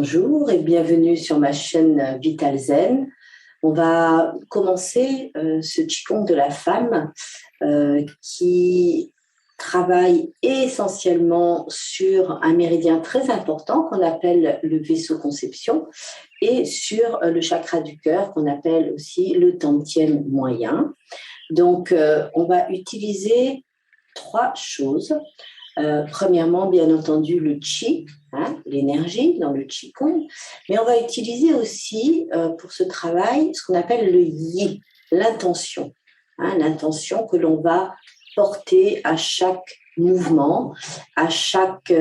Bonjour et bienvenue sur ma chaîne Vital Zen. On va commencer ce Qigong de la femme qui travaille essentiellement sur un méridien très important qu'on appelle le vaisseau conception et sur le chakra du cœur qu'on appelle aussi le dantian moyen. Donc, on va utiliser trois choses. Premièrement, bien entendu, le Qi, l'énergie dans le Qigong, mais on va utiliser aussi pour ce travail ce qu'on appelle le Yi, l'intention. L'intention que l'on va porter à chaque mouvement, à chaque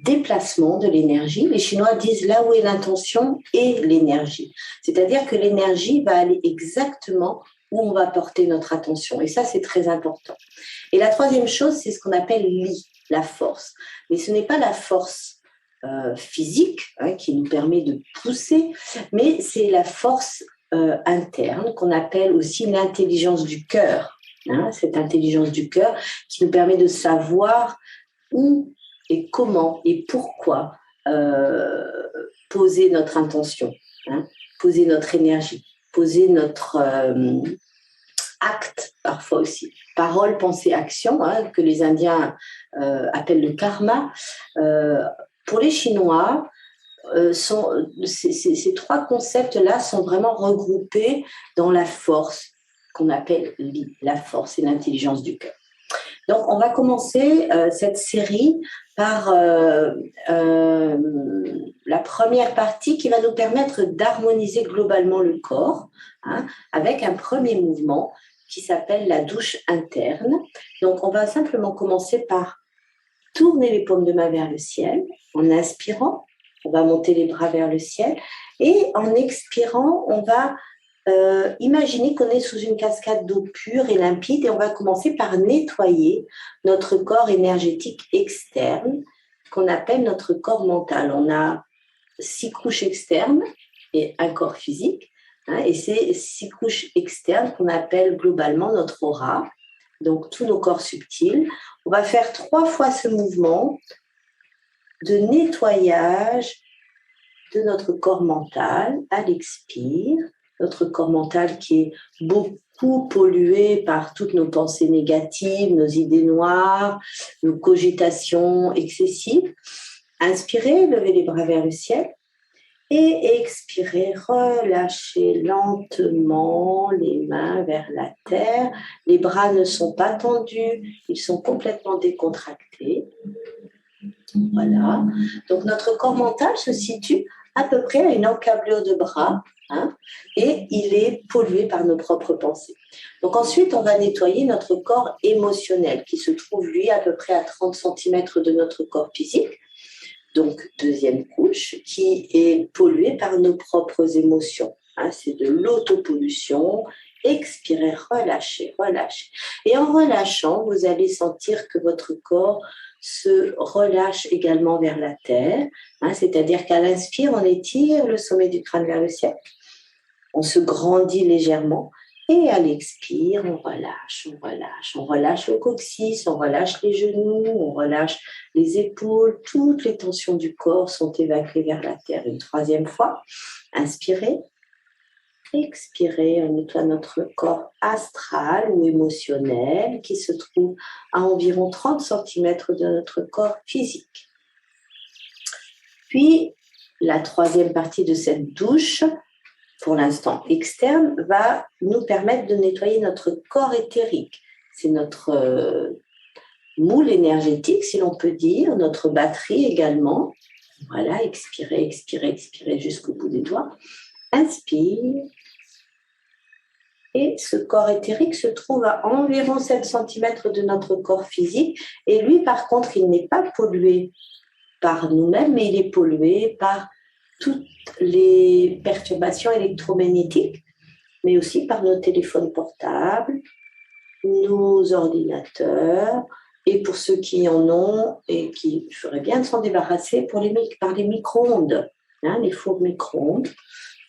déplacement de l'énergie. Les Chinois disent là où est l'intention et l'énergie. C'est-à-dire que l'énergie va aller exactement où on va porter notre attention. Et ça, c'est très important. Et la troisième chose, c'est ce qu'on appelle Li, la force. Mais ce n'est pas la force physique qui nous permet de pousser, mais c'est la force interne qu'on appelle aussi l'intelligence du cœur. Cette intelligence du cœur qui nous permet de savoir où et comment et pourquoi poser notre intention, poser notre énergie, poser notre acte parfois aussi. Parole, pensée, action, que les Indiens appellent le karma. Pour les Chinois, ces trois concepts-là sont vraiment regroupés dans la force qu'on appelle Li, la force et l'intelligence du cœur. Donc, on va commencer cette série par la première partie qui va nous permettre d'harmoniser globalement le corps avec un premier mouvement qui s'appelle la douche interne. Donc, on va simplement commencer par tourner les paumes de main vers le ciel en inspirant. On va monter les bras vers le ciel et en expirant, on va imaginer qu'on est sous une cascade d'eau pure et limpide et on va commencer par nettoyer notre corps énergétique externe qu'on appelle notre corps mental. On a 6 couches externes et un corps physique et c'est 6 couches externes qu'on appelle globalement notre aura, donc tous nos corps subtils. On va faire 3 fois ce mouvement de nettoyage de notre corps mental à l'expire. Notre corps mental qui est beaucoup pollué par toutes nos pensées négatives, nos idées noires, nos cogitations excessives. Inspirez, levez les bras vers le ciel et expirez, relâchez lentement les mains vers la terre. Les bras ne sont pas tendus, ils sont complètement décontractés. Voilà. Donc notre corps mental se situe à peu près à une encablure de bras. Et il est pollué par nos propres pensées. Donc ensuite, on va nettoyer notre corps émotionnel qui se trouve, lui, à peu près à 30 cm de notre corps physique. Donc, deuxième couche, qui est polluée par nos propres émotions. C'est de l'autopollution. Expirez, relâchez, relâchez. Et en relâchant, vous allez sentir que votre corps se relâche également vers la terre. C'est-à-dire qu'à l'inspire, on étire le sommet du crâne vers le ciel. On se grandit légèrement et à l'expire, on relâche, on relâche. On relâche le coccyx, on relâche les genoux, on relâche les épaules. Toutes les tensions du corps sont évacuées vers la terre. Une troisième fois, inspirez, expirez, on nettoie notre corps astral ou émotionnel qui se trouve à environ 30 cm de notre corps physique. Puis, la troisième partie de cette douche, pour l'instant externe, va nous permettre de nettoyer notre corps éthérique. C'est notre moule énergétique, si l'on peut dire, notre batterie également. Voilà, expirez, expirez, expirez jusqu'au bout des doigts. Inspire. Et ce corps éthérique se trouve à environ 7 cm de notre corps physique. Et lui, par contre, il n'est pas pollué par nous-mêmes, mais il est pollué par toutes les perturbations électromagnétiques, mais aussi par nos téléphones portables, nos ordinateurs, et pour ceux qui en ont et qui feraient bien de s'en débarrasser, par les micro-ondes, les fours micro-ondes.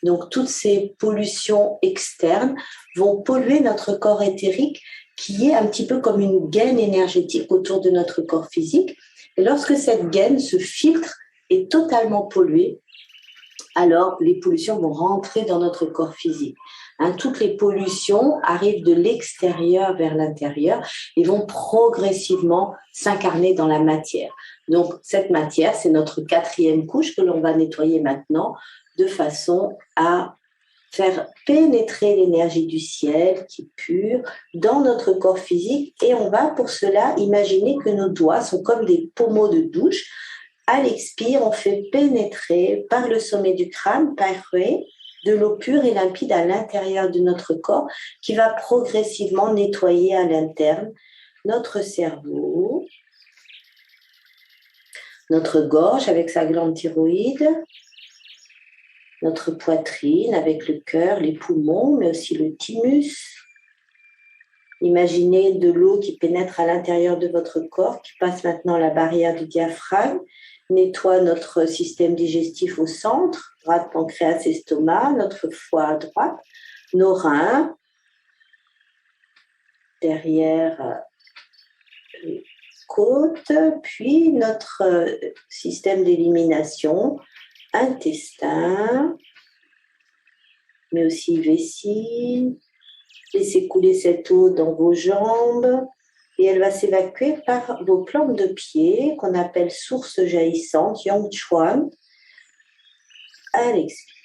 Donc, toutes ces pollutions externes vont polluer notre corps éthérique qui est un petit peu comme une gaine énergétique autour de notre corps physique Et lorsque cette gaine, ce filtre, est totalement pollué, alors les pollutions vont rentrer dans notre corps physique. Toutes les pollutions arrivent de l'extérieur vers l'intérieur et vont progressivement s'incarner dans la matière. Donc cette matière, c'est notre 4e couche que l'on va nettoyer maintenant de façon à faire pénétrer l'énergie du ciel qui est pure dans notre corps physique. Et on va pour cela imaginer que nos doigts sont comme des pommeaux de douche. À l'expire, on fait pénétrer par le sommet du crâne, de l'eau pure et limpide à l'intérieur de notre corps qui va progressivement nettoyer à l'interne notre cerveau, notre gorge avec sa glande thyroïde, notre poitrine avec le cœur, les poumons, mais aussi le thymus. Imaginez de l'eau qui pénètre à l'intérieur de votre corps, qui passe maintenant la barrière du diaphragme, nettoie notre système digestif au centre, droite, pancréas, estomac, notre foie à droite, nos reins, derrière les côtes, puis notre système d'élimination, intestin, mais aussi vessie. Laissez couler cette eau dans vos jambes et elle va s'évacuer par vos plantes de pied qu'on appelle source jaillissante, Yangchuan, à l'expire.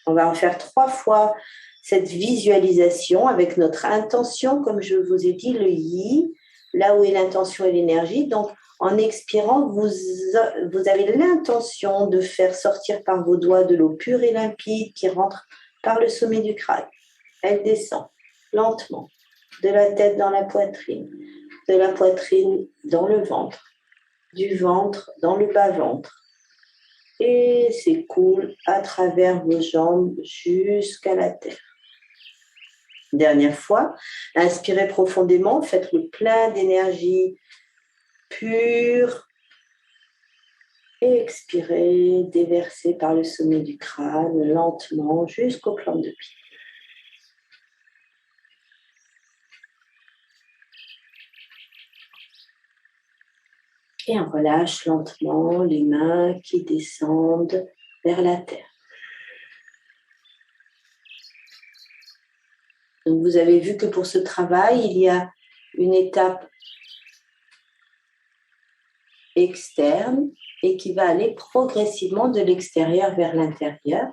On va en faire 3 fois cette visualisation avec notre intention, comme je vous ai dit, le yi, là où est l'intention et l'énergie. Donc, en expirant, vous avez l'intention de faire sortir par vos doigts de l'eau pure et limpide qui rentre par le sommet du crâne. Elle descend lentement, de la tête dans la poitrine, de la poitrine dans le ventre, du ventre dans le bas-ventre, et s'écoule à travers vos jambes jusqu'à la terre. Dernière fois, inspirez profondément, faites le plein d'énergie pure, et expirez, déversez par le sommet du crâne lentement jusqu'aux plantes de pied. Et on relâche lentement les mains qui descendent vers la terre. Donc vous avez vu que pour ce travail, il y a une étape externe et qui va aller progressivement de l'extérieur vers l'intérieur.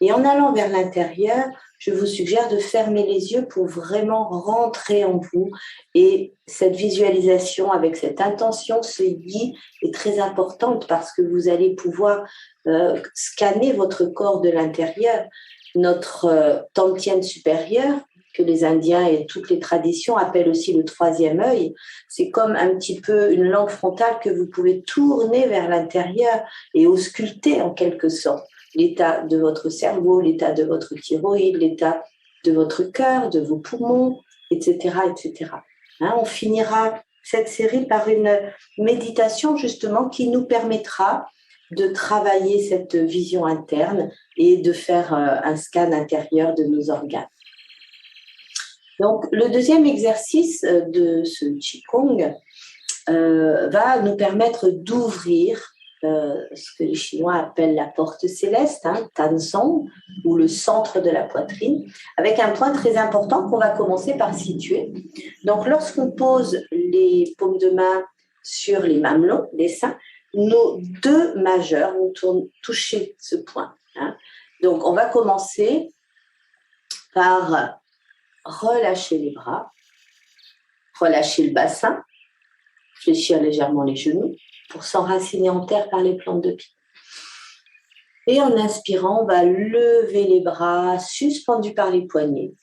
Et en allant vers l'intérieur, je vous suggère de fermer les yeux pour vraiment rentrer en vous. Et cette visualisation avec cette intention, ce yi, est très importante parce que vous allez pouvoir scanner votre corps de l'intérieur. Notre Tantien supérieur, que les Indiens et toutes les traditions appellent aussi le 3e œil, c'est comme un petit peu une lampe frontale que vous pouvez tourner vers l'intérieur et ausculter en quelque sorte l'état de votre cerveau, l'état de votre thyroïde, l'état de votre cœur, de vos poumons, etc. etc. On finira cette série par une méditation justement qui nous permettra de travailler cette vision interne et de faire un scan intérieur de nos organes. Donc, le 2e exercice de ce Qigong va nous permettre d'ouvrir ce que les Chinois appellent la porte céleste, Tansong, ou le centre de la poitrine, avec un point très important qu'on va commencer par situer. Donc, lorsqu'on pose les paumes de main sur les mamelons, les seins, nos 2 majeurs vont toucher ce point. Donc, on va commencer par relâcher les bras, relâcher le bassin, fléchir légèrement les genoux pour s'enraciner en terre par les plantes de pied. Et en inspirant, on va lever les bras suspendus par les poignets.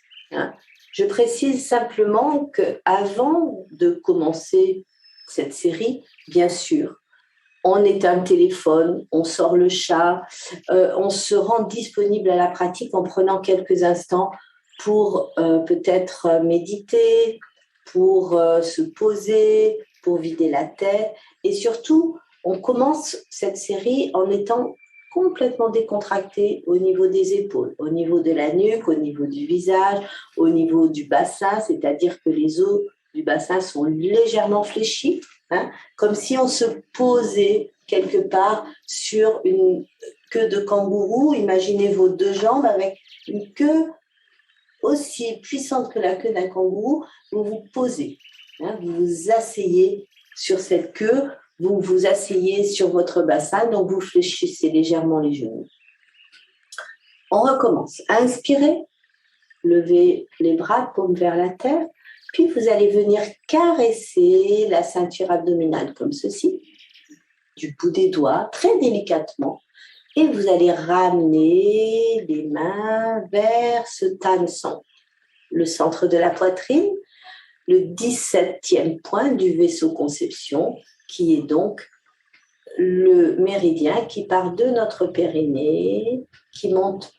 Je précise simplement qu'avant de commencer cette série, bien sûr, on éteint le téléphone, on sort le chat, on se rend disponible à la pratique en prenant quelques instants pour peut-être méditer, pour se poser, pour vider la tête. Et surtout, on commence cette série en étant complètement décontracté au niveau des épaules, au niveau de la nuque, au niveau du visage, au niveau du bassin, c'est-à-dire que les os du bassin sont légèrement fléchis. hein, comme si on se posait quelque part sur une queue de kangourou. Imaginez vos deux jambes avec une queue aussi puissante que la queue d'un kangourou. Vous vous posez, hein, vous vous asseyez sur cette queue, vous vous asseyez sur votre bassin, donc vous fléchissez légèrement les genoux. On recommence. Inspirez, levez les bras, paume vers la terre, puis vous allez venir caresser la ceinture abdominale comme ceci, du bout des doigts, très délicatement, et vous allez ramener les mains vers ce tanson, le centre de la poitrine, le 17e point du vaisseau conception, qui est donc le méridien qui part de notre périnée, qui monte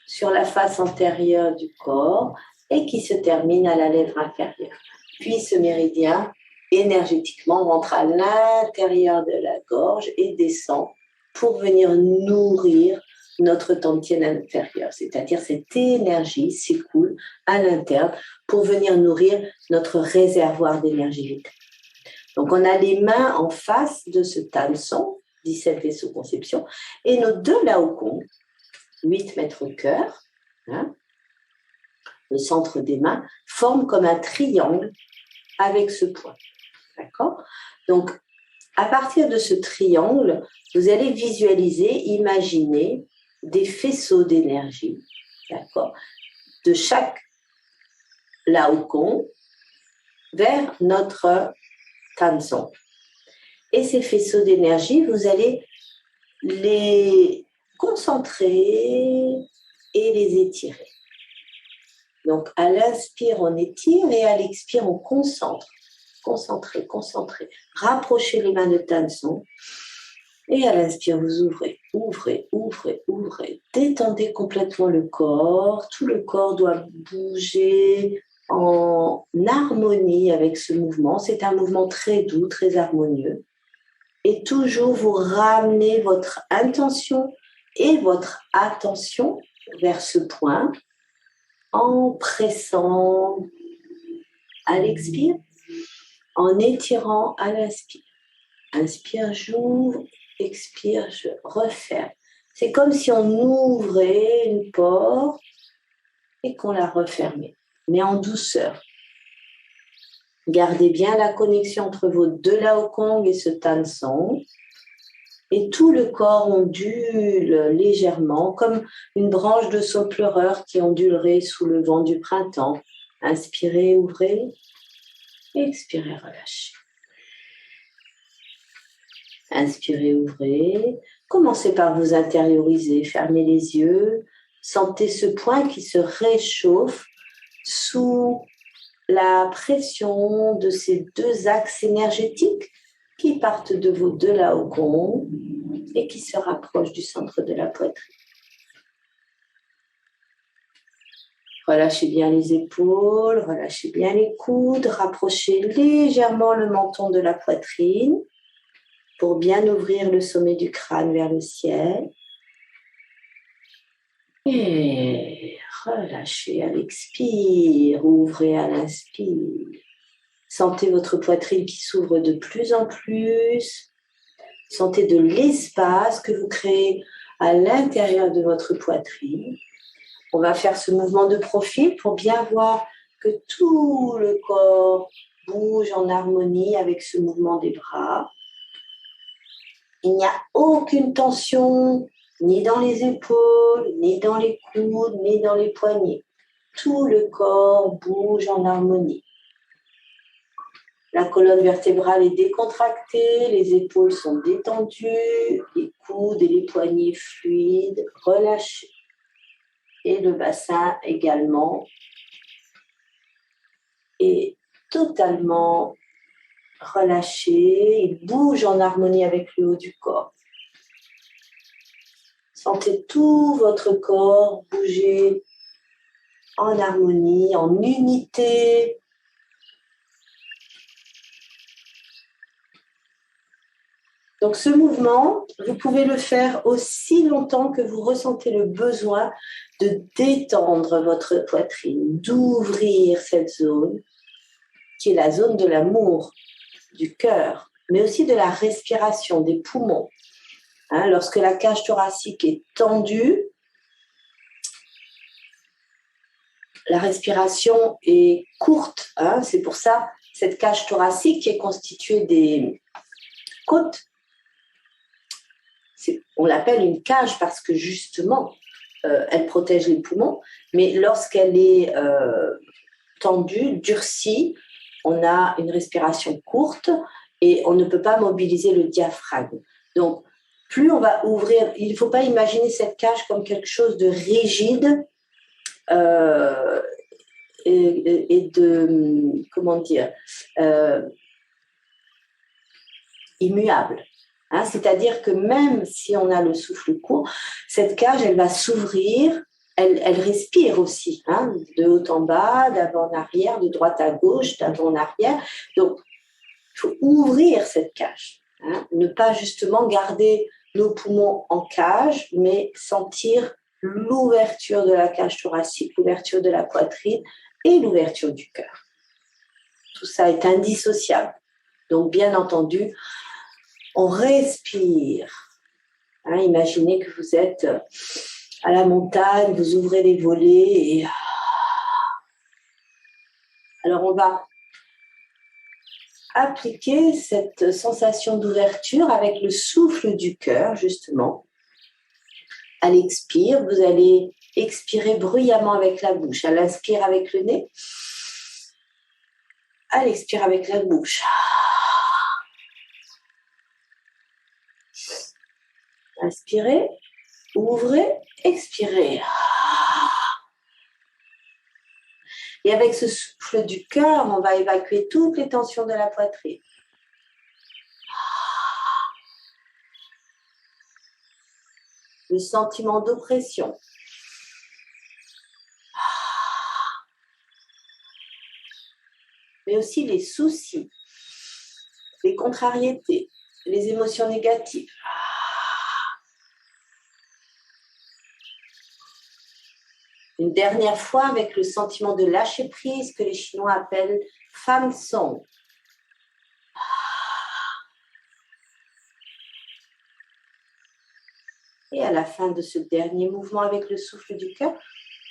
sur la face antérieure du corps et qui se termine à la lèvre inférieure. Puis ce méridien, énergétiquement, rentre à l'intérieur de la gorge et descend pour venir nourrir notre dantienne inférieure, c'est-à-dire cette énergie s'écoule à l'interne pour venir nourrir notre réservoir d'énergie vitale. Donc on a les mains en face de ce tanson, 17 vaisseaux conception, et nos deux laokong, 8 mètres au cœur, hein, le centre des mains, forment comme un triangle avec ce point. D'accord ? Donc, à partir de ce triangle, vous allez visualiser, imaginer des faisceaux d'énergie, d'accord, de chaque laokong vers notre tanson. Et ces faisceaux d'énergie, vous allez les concentrer et les étirer. Donc, à l'inspire, on étire et à l'expire, on concentre. Concentrer, concentrer. Rapprochez les mains de tanson. Et à l'inspire, vous ouvrez, ouvrez, ouvrez, ouvrez. Détendez complètement le corps. Tout le corps doit bouger en harmonie avec ce mouvement. C'est un mouvement très doux, très harmonieux. Et toujours vous ramenez votre intention et votre attention vers ce point en pressant à l'expire, en étirant à l'inspire. Inspire, j'ouvre, expire, je referme. C'est comme si on ouvrait une porte et qu'on la refermait, mais en douceur. Gardez bien la connexion entre vos deux laokong et ce tanson. Et tout le corps ondule légèrement, comme une branche de saule pleureur qui ondulerait sous le vent du printemps. Inspirez, ouvrez. Expirez, relâchez. Inspirez, ouvrez. Commencez par vous intérioriser. Fermez les yeux. Sentez ce point qui se réchauffe sous la pression de ces deux axes énergétiques qui partent de vos deux laokong et qui se rapprochent du centre de la poitrine. Relâchez bien les épaules, relâchez bien les coudes, rapprochez légèrement le menton de la poitrine pour bien ouvrir le sommet du crâne vers le ciel. Et relâchez à l'expire, ouvrez à l'inspire. Sentez votre poitrine qui s'ouvre de plus en plus. Sentez de l'espace que vous créez à l'intérieur de votre poitrine. On va faire ce mouvement de profil pour bien voir que tout le corps bouge en harmonie avec ce mouvement des bras. Il n'y a aucune tension, ni dans les épaules, ni dans les coudes, ni dans les poignets. Tout le corps bouge en harmonie. La colonne vertébrale est décontractée, les épaules sont détendues, les coudes et les poignets fluides, relâchés. Et le bassin également est totalement relâché, il bouge en harmonie avec le haut du corps. Sentez tout votre corps bouger en harmonie, en unité. Donc ce mouvement, vous pouvez le faire aussi longtemps que vous ressentez le besoin de détendre votre poitrine, d'ouvrir cette zone qui est la zone de l'amour, du cœur, mais aussi de la respiration, des poumons. Hein, lorsque la cage thoracique est tendue, la respiration est courte. Hein, c'est pour ça cette cage thoracique qui est constituée des côtes, on l'appelle une cage parce que justement, elle protège les poumons, mais lorsqu'elle est tendue, durcie, on a une respiration courte et on ne peut pas mobiliser le diaphragme. Donc, plus on va ouvrir, il ne faut pas imaginer cette cage comme quelque chose de rigide et de, comment dire, immuable. Hein, c'est-à-dire que même si on a le souffle court, cette cage, elle va s'ouvrir, elle respire aussi, hein, de haut en bas, d'avant en arrière, de droite à gauche, d'avant en arrière. Donc, il faut ouvrir cette cage. Hein, ne pas justement garder nos poumons en cage, mais sentir l'ouverture de la cage thoracique, l'ouverture de la poitrine et l'ouverture du cœur. Tout ça est indissociable. Donc, bien entendu, on respire. Hein, imaginez que vous êtes à la montagne, vous ouvrez les volets et... Alors, on va appliquer cette sensation d'ouverture avec le souffle du cœur, justement. À l'expire, vous allez expirer bruyamment avec la bouche. À l'inspire avec le nez. À l'expire avec la bouche. Inspirez, ouvrez, expirez. Et avec ce souffle du cœur, on va évacuer toutes les tensions de la poitrine. Le sentiment d'oppression. Mais aussi les soucis, les contrariétés, les émotions négatives. Une dernière fois avec le sentiment de lâcher prise que les Chinois appellent Fan Song. Et à la fin de ce dernier mouvement avec le souffle du cœur,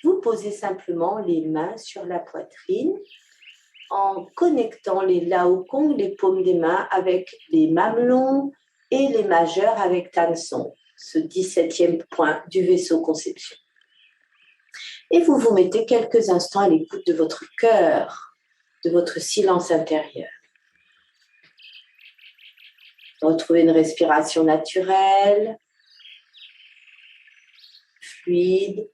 vous posez simplement les mains sur la poitrine en connectant les Lao Kong, les paumes des mains, avec les mamelons et les majeurs avec Tan Song, ce 17e point du vaisseau conception. Et vous vous mettez quelques instants à l'écoute de votre cœur, de votre silence intérieur. Retrouvez une respiration naturelle, fluide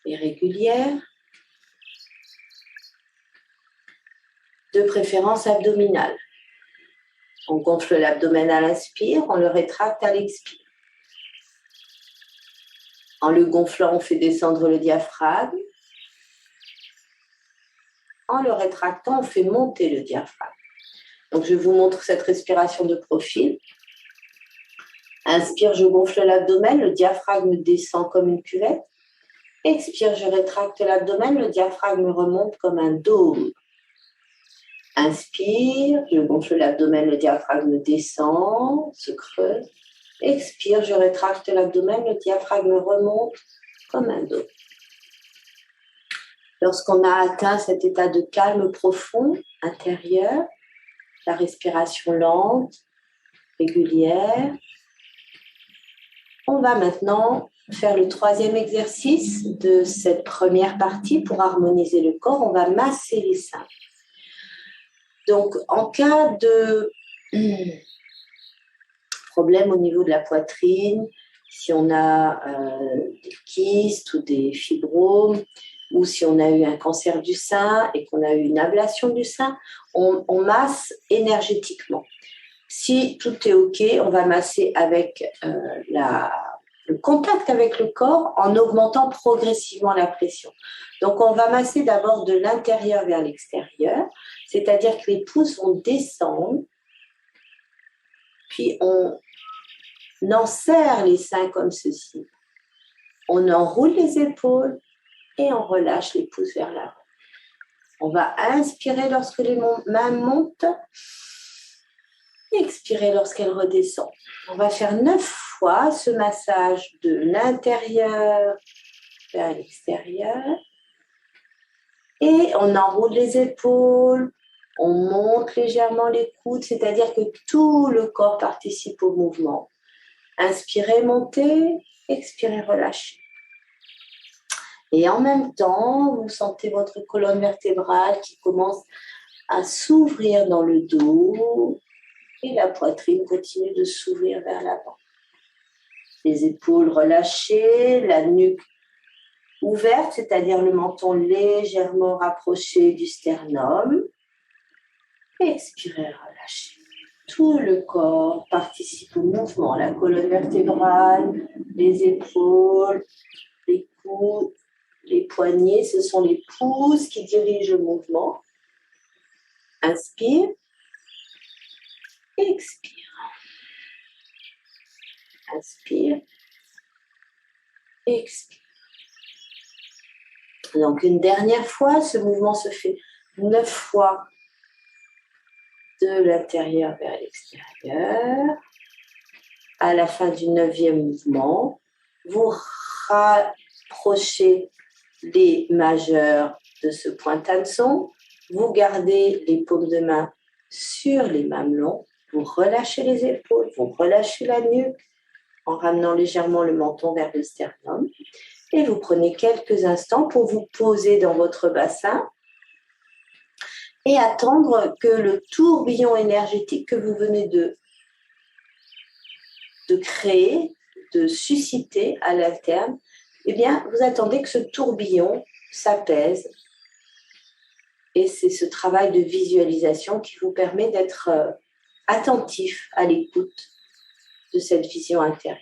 et régulière, de préférence abdominale. On gonfle l'abdomen à l'inspire, on le rétracte à l'expire. En le gonflant, on fait descendre le diaphragme. En le rétractant, on fait monter le diaphragme. Donc, je vous montre cette respiration de profil. Inspire, je gonfle l'abdomen, le diaphragme descend comme une cuvette. Expire, je rétracte l'abdomen, le diaphragme remonte comme un dôme. Inspire, je gonfle l'abdomen, le diaphragme descend, se creuse. Expire, je rétracte l'abdomen, le diaphragme remonte comme un dôme. Lorsqu'on a atteint cet état de calme profond intérieur, la respiration lente, régulière, on va maintenant faire le troisième exercice de cette première partie pour harmoniser le corps. On va masser les seins. Donc, en cas de problème au niveau de la poitrine, si on a des kystes ou des fibromes, ou si on a eu un cancer du sein et qu'on a eu une ablation du sein, on masse énergétiquement. Si tout est OK, on va masser avec le contact avec le corps en augmentant progressivement la pression. Donc, on va masser d'abord de l'intérieur vers l'extérieur, c'est-à-dire que les pouces vont descendre, puis on enserre les seins comme ceci. On enroule les épaules et on relâche les pouces vers l'avant. On va inspirer lorsque les mains montent Expirez lorsqu'elle redescend. On va faire 9 fois ce massage de l'intérieur vers l'extérieur. Et on enroule les épaules, on monte légèrement les coudes, c'est-à-dire que tout le corps participe au mouvement. Inspirez, montez, expirez, relâchez. Et en même temps, vous sentez votre colonne vertébrale qui commence à s'ouvrir dans le dos et la poitrine continue de s'ouvrir vers l'avant. Les épaules relâchées, la nuque ouverte, c'est-à-dire le menton légèrement rapproché du sternum. Expirez, relâchez. Tout le corps participe au mouvement, la colonne vertébrale, les épaules, les coudes, les poignets, ce sont les pouces qui dirigent le mouvement. Inspire, expire. Inspire, expire. Donc une dernière fois, ce mouvement se fait 9 fois de l'intérieur vers l'extérieur. À la fin du 9e mouvement, vous rapprochez les majeurs de ce point Tanson. Vous gardez les paumes de main sur les mamelons. Vous relâchez les épaules, vous relâchez la nuque en ramenant légèrement le menton vers le sternum. Et vous prenez quelques instants pour vous poser dans votre bassin et attendre que le tourbillon énergétique que vous venez de créer, de susciter à l'interne, eh bien, vous attendez que ce tourbillon s'apaise. Et c'est ce travail de visualisation qui vous permet d'être attentif à l'écoute de cette vision intérieure.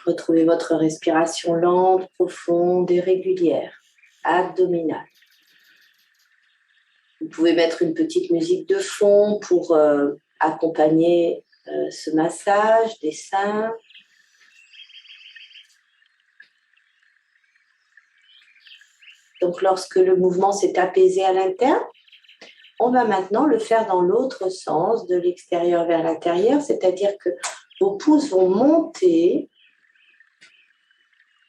Retrouvez votre respiration lente, profonde et régulière, abdominale. Vous pouvez mettre une petite musique de fond pour accompagner ce massage des seins. Donc, lorsque le mouvement s'est apaisé à l'interne, on va maintenant le faire dans l'autre sens, de l'extérieur vers l'intérieur, c'est-à-dire que vos pouces vont monter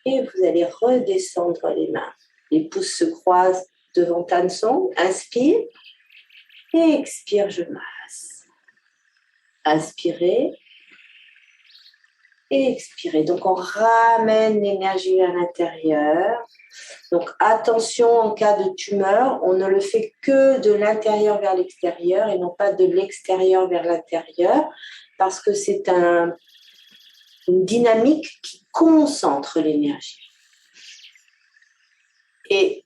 et vous allez redescendre les mains. Les pouces se croisent devant Tanson. Inspire et expire, je masse. Inspirez et expirez. Donc, on ramène l'énergie vers l'intérieur. Donc, attention, en cas de tumeur, on ne le fait que de l'intérieur vers l'extérieur et non pas de l'extérieur vers l'intérieur parce que c'est une dynamique qui concentre l'énergie. Et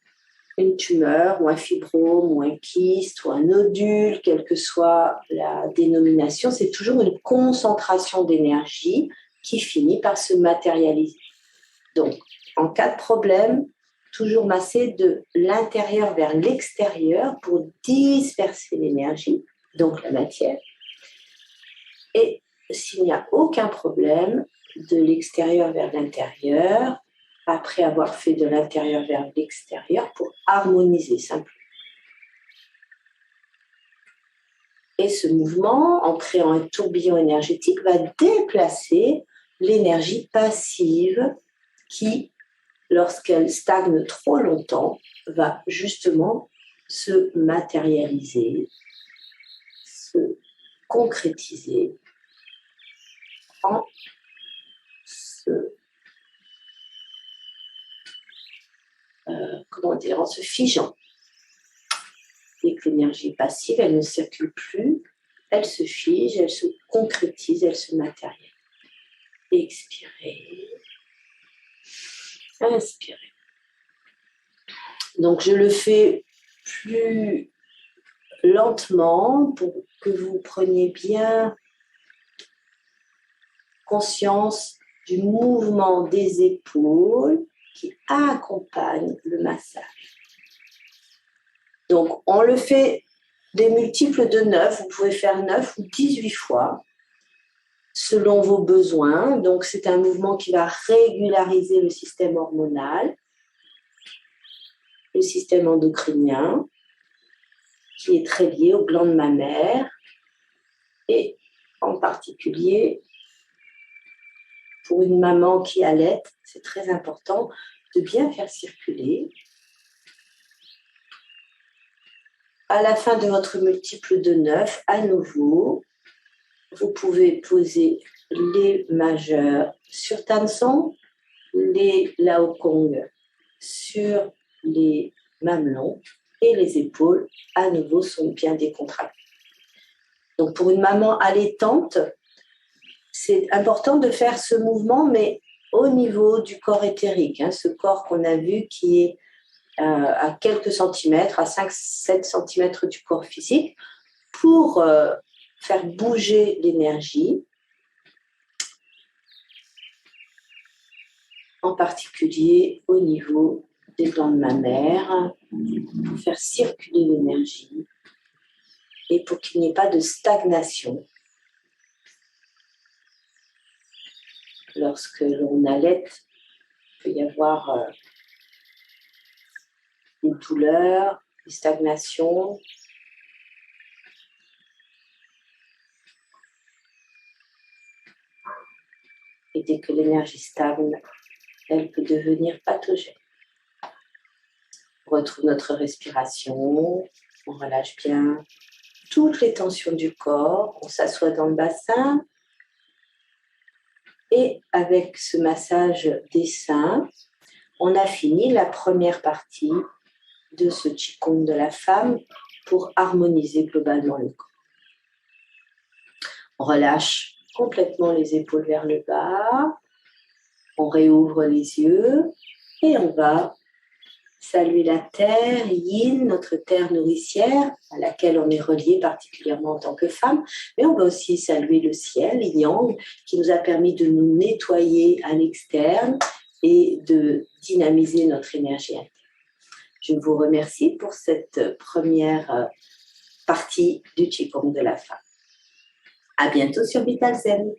une tumeur ou un fibrome ou un kyste ou un nodule, quelle que soit la dénomination, c'est toujours une concentration d'énergie qui finit par se matérialiser. Donc, en cas de problème, toujours masser de l'intérieur vers l'extérieur pour disperser l'énergie, donc la matière. Et s'il n'y a aucun problème, de l'extérieur vers l'intérieur, après avoir fait de l'intérieur vers l'extérieur pour harmoniser simplement. Et ce mouvement, en créant un tourbillon énergétique, va déplacer l'énergie passive qui, lorsqu'elle stagne trop longtemps, va justement se matérialiser, se concrétiser en en se figeant. Dès que l'énergie passive, elle ne circule plus, elle se fige, elle se concrétise, elle se matérialise. Expirez. Inspirez. Donc, je le fais plus lentement pour que vous preniez bien conscience du mouvement des épaules qui accompagne le massage. Donc, on le fait des multiples de 9. Vous pouvez faire 9 ou 18 fois selon vos besoins. Donc, c'est un mouvement qui va régulariser le système hormonal, le système endocrinien. qui est très lié aux glandes mammaires et en particulier pour une maman qui allait, c'est très important de bien faire circuler. À la fin de votre multiple de 9, à nouveau, vous pouvez poser les majeurs sur Tanson, les Laokong sur les mamelons et les épaules à nouveau sont bien décontractées. Donc pour une maman allaitante, c'est important de faire ce mouvement, mais au niveau du corps éthérique, ce corps qu'on a vu qui est à quelques centimètres, à 5-7 centimètres du corps physique, pour faire bouger l'énergie, en particulier au niveau des glandes mammaires, pour faire circuler l'énergie et pour qu'il n'y ait pas de stagnation. Lorsque l'on allait, il peut y avoir des douleurs, des stagnations. Et dès que l'énergie stagne, elle peut devenir pathogène. On retrouve notre respiration, on relâche bien toutes les tensions du corps, on s'assoit dans le bassin et avec ce massage des seins, on a fini la première partie de ce Qigong de la femme pour harmoniser globalement le corps. On relâche complètement les épaules vers le bas, on réouvre les yeux et on va saluer la terre, Yin, notre terre nourricière, à laquelle on est relié particulièrement en tant que femme, mais on va aussi saluer le ciel, Yang, qui nous a permis de nous nettoyer à l'externe et de dynamiser notre énergie interne. Je vous remercie pour cette première partie du Qigong de la femme. À bientôt sur Vital Zen.